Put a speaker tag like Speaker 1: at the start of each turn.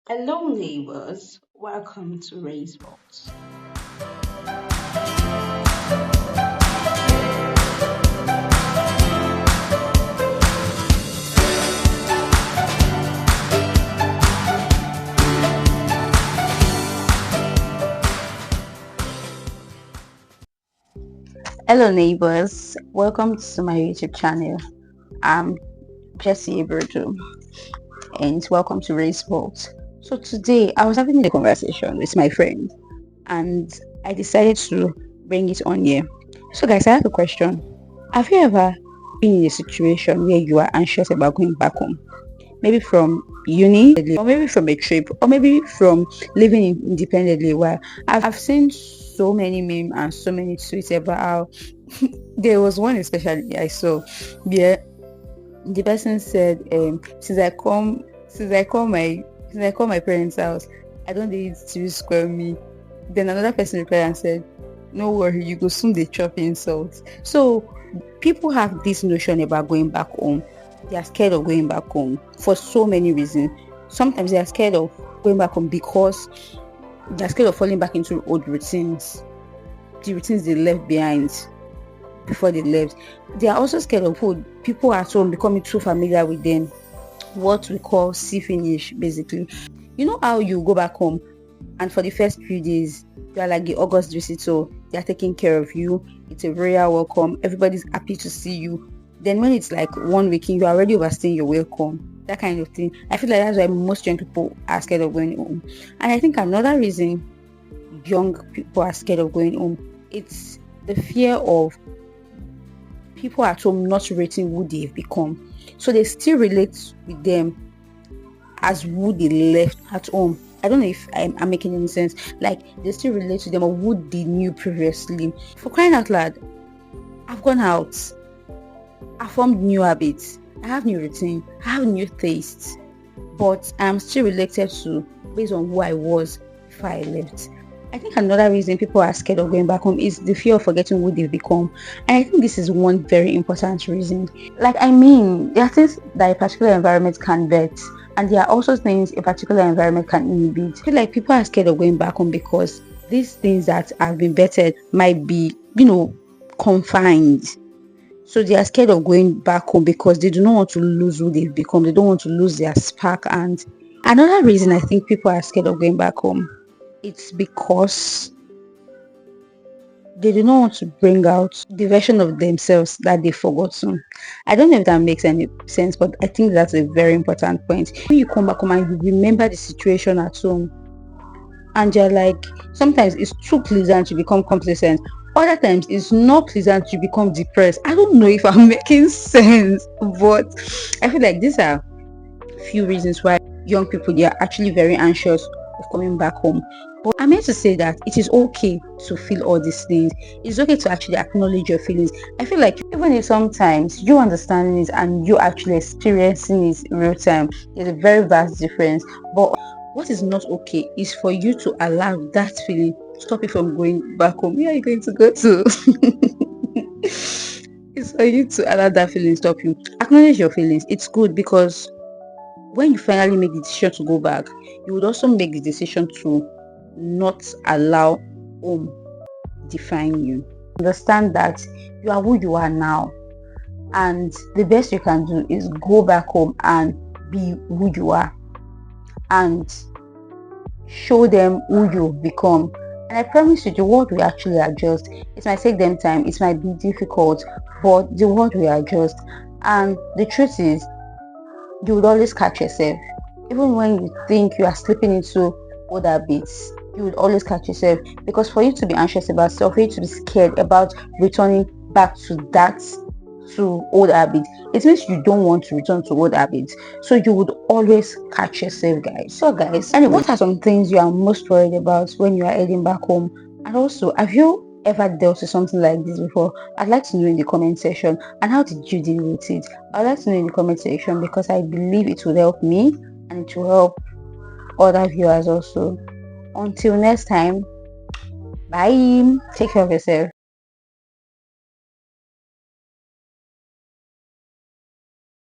Speaker 1: Hello, neighbors. Welcome to Raise Votes.
Speaker 2: Hello, neighbors. Welcome to my YouTube channel. I'm Jessie Eberdu, and welcome to Race Vault. So today, I was having a conversation with my friend, and I decided to bring it on here. So, guys, I have a question. Have you ever been in a situation where you are anxious about going back home? Maybe from uni, or maybe from a trip, or maybe from living independently. Where I've seen so many memes and so many tweets about how there was one especially I saw. Yeah, the person said, since I call my parents' house, I don't need to square me. Then another person replied and said, no worry, you go soon they chop insult. So people have this notion about going back home. They are scared of going back home for so many reasons. Sometimes they are scared of going back home because they are scared of falling back into old routines, the routines they left behind before they left. They are also scared of food. People at home becoming too familiar with them. What we call see finish, basically. You know how you go back home and for the first few days you are like the August visitor. They are taking care of you. It's a royal welcome. Everybody's happy to see you. Then when it's like 1 week in, you're already overstaying your welcome. That kind of thing. I feel like that's why most young people are scared of going home. And I think another reason young people are scared of going home, it's the fear of people at home not rating who they've become. So they still relate with them as who they left at home. I don't know if I'm making any sense. Like they still relate to them or who they knew previously. For crying out loud, I've gone out. I formed new habits. I have new routine. I have new tastes. But I'm still related to based on who I was before I left. I think another reason people are scared of going back home is the fear of forgetting who they've become. And I think this is one very important reason. There are things that a particular environment can vet, and there are also things a particular environment can inhibit. I feel like people are scared of going back home because these things that have been vetted might be, confined. So they are scared of going back home because they do not want to lose who they've become. They don't want to lose their spark. And another reason I think people are scared of going back home, it's because they do not want to bring out the version of themselves that they've forgotten. I don't know if that makes any sense, but I think that's a very important point. When you come back home and you remember the situation at home, and you're like, sometimes it's too pleasant to become complacent. Other times it's not pleasant to become depressed. I don't know if I'm making sense, but I feel like these are few reasons why young people they are actually very anxious of coming back home. But I'm here to say that it is okay to feel all these things. It's okay to actually acknowledge your feelings. I feel like even if sometimes you understanding it and you actually experiencing it in real time, there's a very vast difference. But what is not okay is for you to allow that feeling stop you from going back home. Where are you going to go to? It's for you to allow that feeling stop you. Acknowledge your feelings. It's good because when you finally make the decision to go back, you would also make the decision to not allow home define you. Understand that you are who you are now, and the best you can do is go back home and be who you are and show them who you've become. And I promise you, the world will actually adjust. It might take them time, it might be difficult, but the world will adjust. And the truth is, you would always catch yourself. Even when you think you are slipping into old habits, you would always catch yourself. Because for you to be anxious about stuff, for you to be scared about returning back to old habits, it means you don't want to return to old habits. So you would always catch yourself, guys. So guys, anyway, what are some things you are most worried about when you are heading back home? And also, have you ever dealt with something like this before? I'd like to know in the comment section. And how did you deal with it? I'd like to know in the comment section because I believe it will help me and it will help other viewers also. Until next time, bye. Take care of yourself.